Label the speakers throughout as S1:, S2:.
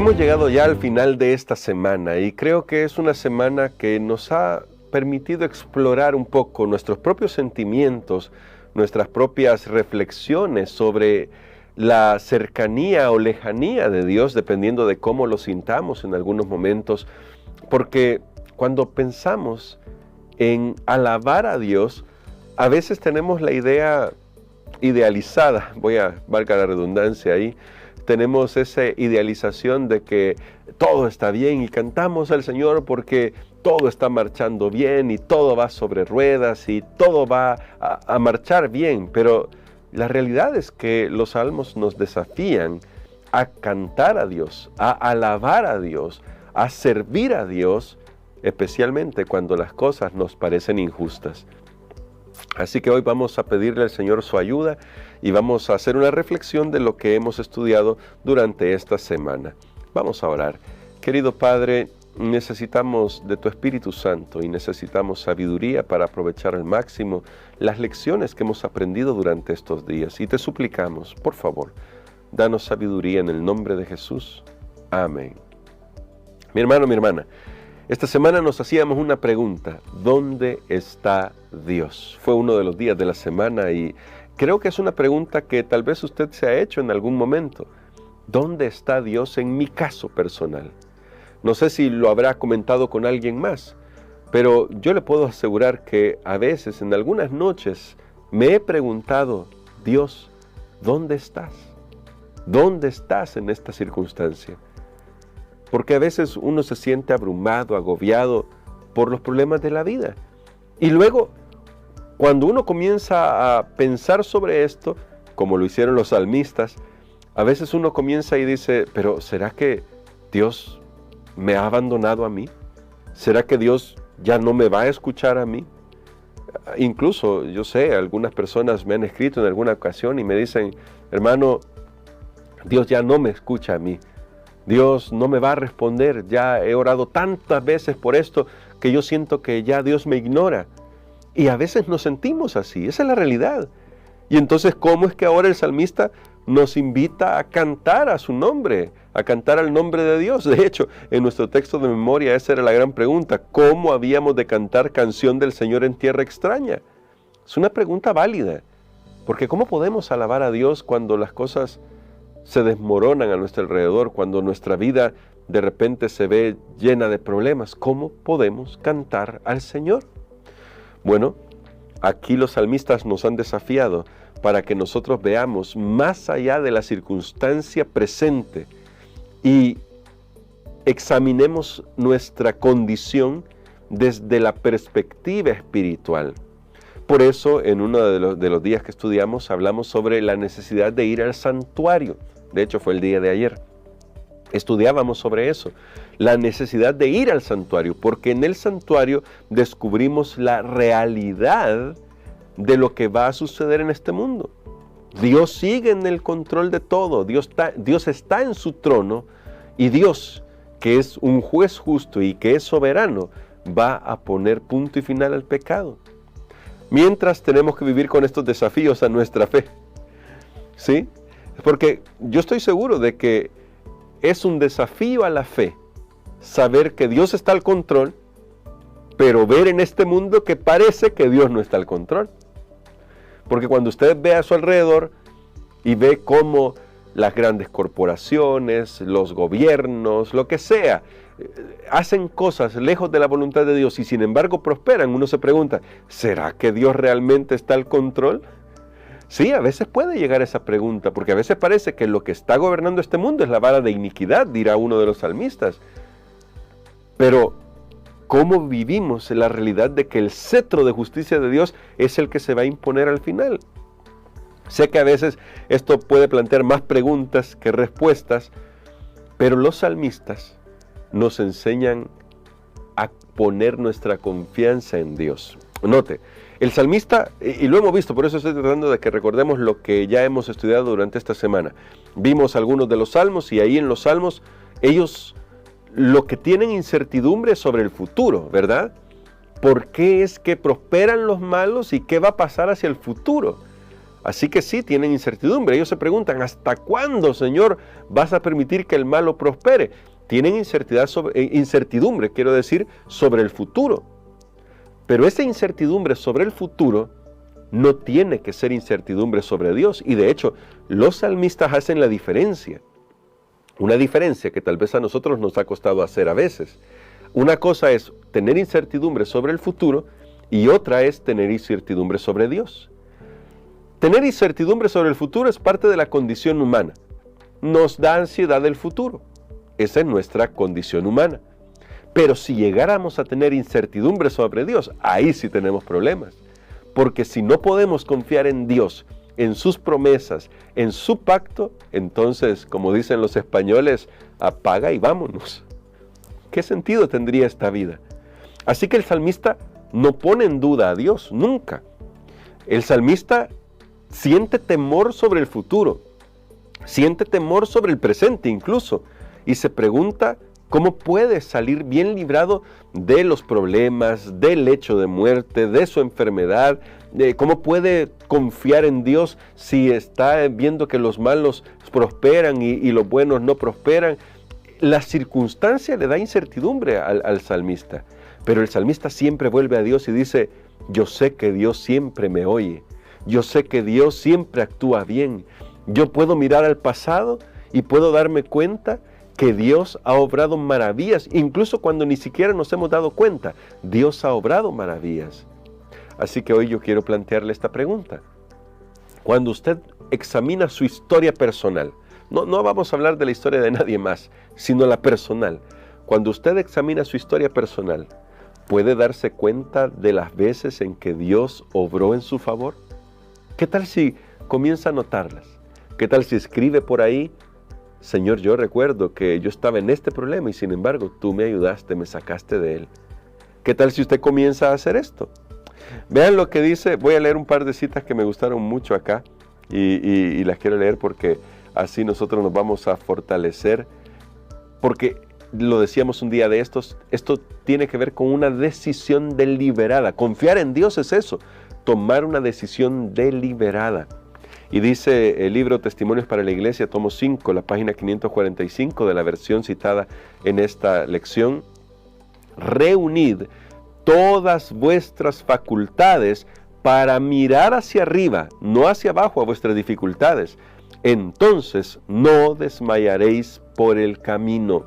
S1: Hemos llegado ya al final de esta semana y creo que es una semana que nos ha permitido explorar un poco nuestros propios sentimientos, nuestras propias reflexiones sobre la cercanía o lejanía de Dios, dependiendo de cómo lo sintamos en algunos momentos, porque cuando pensamos en alabar a Dios, a veces tenemos la idea idealizada, valga la redundancia ahí, tenemos esa idealización de que todo está bien y cantamos al Señor porque todo está marchando bien y todo va sobre ruedas y todo va a marchar bien, pero la realidad es que los salmos nos desafían a cantar a Dios, a alabar a Dios, a servir a Dios, especialmente cuando las cosas nos parecen injustas. Así que hoy vamos a pedirle al Señor su ayuda y vamos a hacer una reflexión de lo que hemos estudiado durante esta semana. Vamos a orar. Querido Padre, necesitamos de tu Espíritu Santo y necesitamos sabiduría para aprovechar al máximo las lecciones que hemos aprendido durante estos días. Y te suplicamos, por favor, danos sabiduría en el nombre de Jesús. Amén. Mi hermano, mi hermana, esta semana nos hacíamos una pregunta: ¿dónde está Dios? Fue uno de los días de la semana y creo que es una pregunta que tal vez usted se ha hecho en algún momento. ¿Dónde está Dios en mi caso personal? No sé si lo habrá comentado con alguien más, pero yo le puedo asegurar que a veces, en algunas noches, me he preguntado: Dios, ¿dónde estás? ¿Dónde estás en esta circunstancia? Porque a veces uno se siente abrumado, agobiado por los problemas de la vida. Y luego, cuando uno comienza a pensar sobre esto, como lo hicieron los salmistas, a veces uno comienza y dice: pero ¿será que Dios me ha abandonado a mí? ¿Será que Dios ya no me va a escuchar a mí? Incluso, yo sé, algunas personas me han escrito en alguna ocasión y me dicen: hermano, Dios ya no me escucha a mí. Dios no me va a responder, ya he orado tantas veces por esto que yo siento que ya Dios me ignora. Y a veces nos sentimos así, esa es la realidad. Y entonces, ¿cómo es que ahora el salmista nos invita a cantar a su nombre, a cantar al nombre de Dios? De hecho, en nuestro texto de memoria esa era la gran pregunta: ¿cómo habíamos de cantar canción del Señor en tierra extraña? Es una pregunta válida, porque ¿cómo podemos alabar a Dios cuando las cosas se desmoronan a nuestro alrededor, cuando nuestra vida de repente se ve llena de problemas? ¿Cómo podemos cantar al Señor? Bueno, aquí los salmistas nos han desafiado para que nosotros veamos más allá de la circunstancia presente y examinemos nuestra condición desde la perspectiva espiritual. Por eso, en uno de los días que estudiamos, hablamos sobre la necesidad de ir al santuario. De hecho, fue el día de ayer. Estudiábamos sobre eso, la necesidad de ir al santuario, porque en el santuario descubrimos la realidad de lo que va a suceder en este mundo. Dios sigue en el control de todo, Dios está en su trono, y Dios, que es un juez justo y que es soberano, va a poner punto y final al pecado. Mientras tenemos que vivir con estos desafíos a nuestra fe, ¿sí? Porque yo estoy seguro de que es un desafío a la fe saber que Dios está al control, pero ver en este mundo que parece que Dios no está al control. Porque cuando usted ve a su alrededor y ve cómo las grandes corporaciones, los gobiernos, lo que sea, hacen cosas lejos de la voluntad de Dios y sin embargo prosperan, uno se pregunta: ¿será que Dios realmente está al control? Sí, a veces puede llegar esa pregunta, porque a veces parece que lo que está gobernando este mundo es la vara de iniquidad, dirá uno de los salmistas. Pero, ¿cómo vivimos en la realidad de que el cetro de justicia de Dios es el que se va a imponer al final? Sé que a veces esto puede plantear más preguntas que respuestas, pero los salmistas nos enseñan a poner nuestra confianza en Dios. Note, el salmista, y lo hemos visto, por eso estoy tratando de que recordemos lo que ya hemos estudiado durante esta semana. Vimos algunos de los salmos y ahí en los salmos ellos lo que tienen incertidumbre sobre el futuro, ¿verdad? ¿Por qué es que prosperan los malos y qué va a pasar hacia el futuro? Así que sí, tienen incertidumbre. Ellos se preguntan, ¿hasta cuándo, Señor, vas a permitir que el malo prospere? Tienen incertidumbre, quiero decir, sobre el futuro. Pero esa incertidumbre sobre el futuro no tiene que ser incertidumbre sobre Dios. Y de hecho, los salmistas hacen la diferencia. Una diferencia que tal vez a nosotros nos ha costado hacer a veces. Una cosa es tener incertidumbre sobre el futuro y otra es tener incertidumbre sobre Dios. Tener incertidumbre sobre el futuro es parte de la condición humana. Nos da ansiedad el futuro. Esa es nuestra condición humana. Pero si llegáramos a tener incertidumbre sobre Dios, ahí sí tenemos problemas. Porque si no podemos confiar en Dios, en sus promesas, en su pacto, entonces, como dicen los españoles, apaga y vámonos. ¿Qué sentido tendría esta vida? Así que el salmista no pone en duda a Dios, nunca. El salmista siente temor sobre el futuro, siente temor sobre el presente incluso, y se pregunta cómo puede salir bien librado de los problemas, del hecho de muerte, de su enfermedad, de cómo puede confiar en Dios si está viendo que los malos prosperan y los buenos no prosperan. La circunstancia le da incertidumbre al salmista, pero el salmista siempre vuelve a Dios y dice, yo sé que Dios siempre me oye, yo sé que Dios siempre actúa bien, yo puedo mirar al pasado y puedo darme cuenta que Dios ha obrado maravillas, incluso cuando ni siquiera nos hemos dado cuenta, Dios ha obrado maravillas. Así que hoy yo quiero plantearle esta pregunta. Cuando usted examina su historia personal, no vamos a hablar de la historia de nadie más, sino la personal. Cuando usted examina su historia personal, ¿puede darse cuenta de las veces en que Dios obró en su favor? ¿Qué tal si comienza a notarlas? ¿Qué tal si escribe por ahí, Señor, yo recuerdo que yo estaba en este problema y sin embargo tú me ayudaste, me sacaste de él? ¿Qué tal si usted comienza a hacer esto? Vean lo que dice, voy a leer un par de citas que me gustaron mucho acá y las quiero leer porque así nosotros nos vamos a fortalecer, porque lo decíamos un día de estos, esto tiene que ver con una decisión deliberada. Confiar en Dios es eso, tomar una decisión deliberada. Y dice el libro Testimonios para la Iglesia, tomo 5, la página 545 de la versión citada en esta lección, reunid todas vuestras facultades para mirar hacia arriba, no hacia abajo a vuestras dificultades. Entonces no desmayaréis por el camino.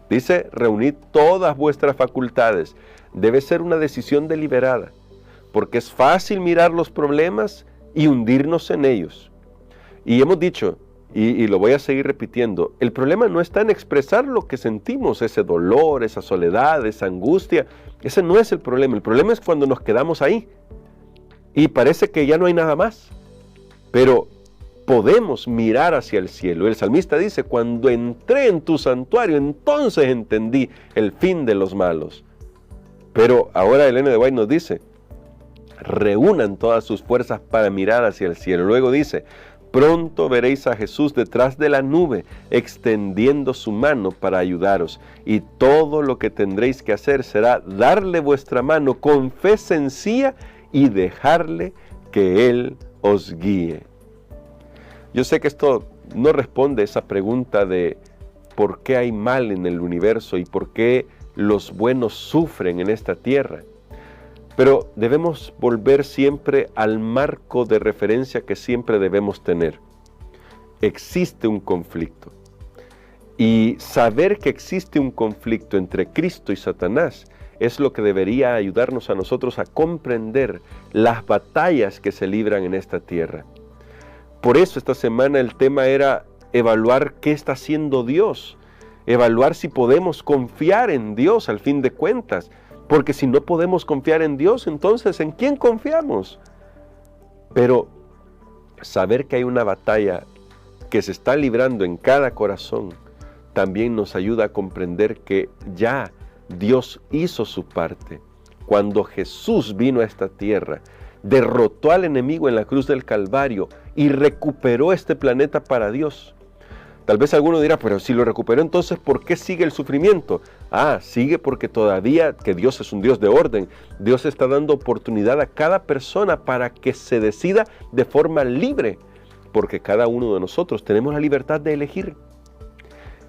S1: Dice, reunid todas vuestras facultades. Debe ser una decisión deliberada, porque es fácil mirar los problemas y hundirnos en ellos. Y hemos dicho, y lo voy a seguir repitiendo, el problema no está en expresar lo que sentimos, ese dolor, esa soledad, esa angustia. Ese no es el problema es cuando nos quedamos ahí y parece que ya no hay nada más. Pero podemos mirar hacia el cielo. El salmista dice, cuando entré en tu santuario, entonces entendí el fin de los malos. Pero ahora Ellen de White nos dice, reúnan todas sus fuerzas para mirar hacia el cielo. Luego dice, pronto veréis a Jesús detrás de la nube, extendiendo su mano para ayudaros. Y todo lo que tendréis que hacer será darle vuestra mano con fe sencilla y dejarle que Él os guíe. Yo sé que esto no responde a esa pregunta de por qué hay mal en el universo y por qué los buenos sufren en esta tierra. Pero debemos volver siempre al marco de referencia que siempre debemos tener. Existe un conflicto. Y saber que existe un conflicto entre Cristo y Satanás es lo que debería ayudarnos a nosotros a comprender las batallas que se libran en esta tierra. Por eso esta semana el tema era evaluar qué está haciendo Dios, evaluar si podemos confiar en Dios al fin de cuentas. Porque si no podemos confiar en Dios, entonces ¿en quién confiamos? Pero saber que hay una batalla que se está librando en cada corazón también nos ayuda a comprender que ya Dios hizo su parte. Cuando Jesús vino a esta tierra, derrotó al enemigo en la cruz del Calvario y recuperó este planeta para Dios. Tal vez alguno dirá, pero si lo recuperó, entonces ¿por qué sigue el sufrimiento? Sigue porque todavía que Dios es un Dios de orden. Dios está dando oportunidad a cada persona para que se decida de forma libre, porque cada uno de nosotros tenemos la libertad de elegir.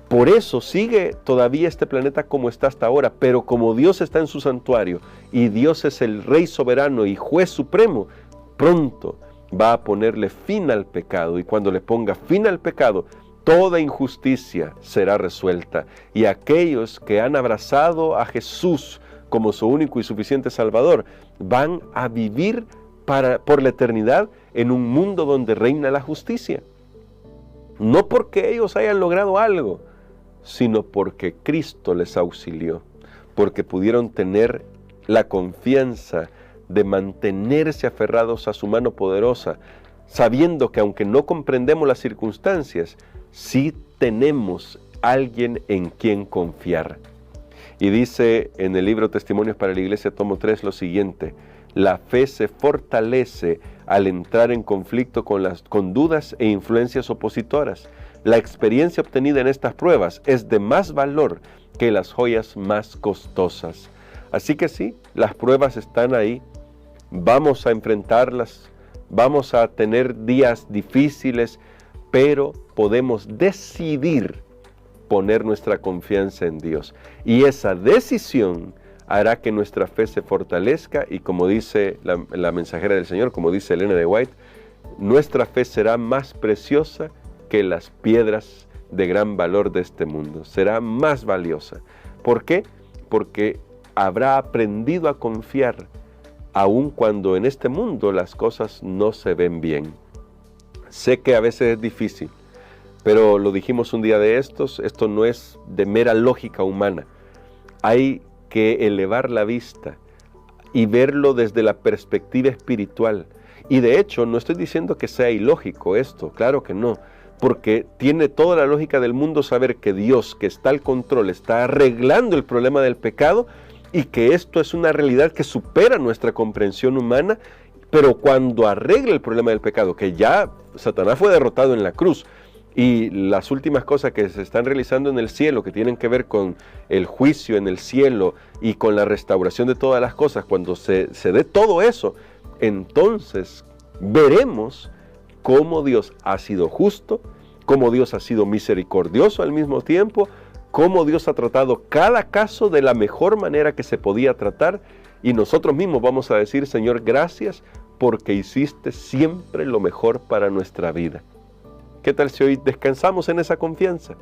S1: Por eso sigue todavía este planeta como está hasta ahora, pero como Dios está en su santuario y Dios es el Rey soberano y Juez supremo, pronto va a ponerle fin al pecado, y cuando le ponga fin al pecado, toda injusticia será resuelta, y aquellos que han abrazado a Jesús como su único y suficiente Salvador van a vivir por la eternidad en un mundo donde reina la justicia. No porque ellos hayan logrado algo, sino porque Cristo les auxilió, porque pudieron tener la confianza de mantenerse aferrados a su mano poderosa, sabiendo que aunque no comprendemos las circunstancias, sí tenemos alguien en quien confiar. Y dice en el libro Testimonios para la Iglesia, tomo 3, lo siguiente: la fe se fortalece al entrar en conflicto con dudas e influencias opositoras. La experiencia obtenida en estas pruebas es de más valor que las joyas más costosas. Así que sí, las pruebas están ahí. Vamos a enfrentarlas, vamos a tener días difíciles, pero podemos decidir poner nuestra confianza en Dios. Y esa decisión hará que nuestra fe se fortalezca, y como dice la mensajera del Señor, como dice Elena de White, nuestra fe será más preciosa que las piedras de gran valor de este mundo. Será más valiosa. ¿Por qué? Porque habrá aprendido a confiar, aun cuando en este mundo las cosas no se ven bien. Sé que a veces es difícil, pero lo dijimos un día de estos, esto no es de mera lógica humana. Hay que elevar la vista y verlo desde la perspectiva espiritual. Y de hecho, no estoy diciendo que sea ilógico esto, claro que no, porque tiene toda la lógica del mundo saber que Dios, que está al control, está arreglando el problema del pecado, y que esto es una realidad que supera nuestra comprensión humana. Pero cuando arregla el problema del pecado, que ya Satanás fue derrotado en la cruz, y las últimas cosas que se están realizando en el cielo, que tienen que ver con el juicio en el cielo y con la restauración de todas las cosas, cuando se dé todo eso, entonces veremos cómo Dios ha sido justo, cómo Dios ha sido misericordioso al mismo tiempo, cómo Dios ha tratado cada caso de la mejor manera que se podía tratar, y nosotros mismos vamos a decir: Señor, gracias porque hiciste siempre lo mejor para nuestra vida. ¿Qué tal si hoy descansamos en esa confianza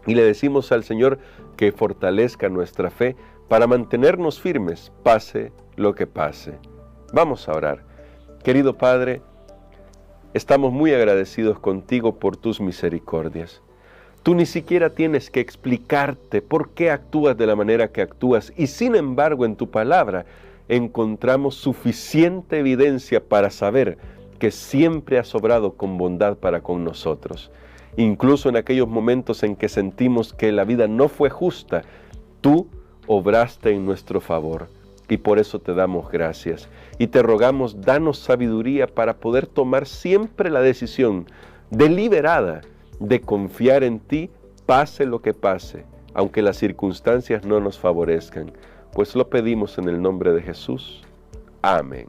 S1: y le decimos al Señor que fortalezca nuestra fe para mantenernos firmes, pase lo que pase? Vamos a orar. Querido Padre, estamos muy agradecidos contigo por tus misericordias. Tú ni siquiera tienes que explicarte por qué actúas de la manera que actúas, y sin embargo en tu palabra encontramos suficiente evidencia para saber que siempre has obrado con bondad para con nosotros. Incluso en aquellos momentos en que sentimos que la vida no fue justa, tú obraste en nuestro favor, y por eso te damos gracias. Y te rogamos, danos sabiduría para poder tomar siempre la decisión deliberada de confiar en ti, pase lo que pase, aunque las circunstancias no nos favorezcan, pues lo pedimos en el nombre de Jesús. Amén.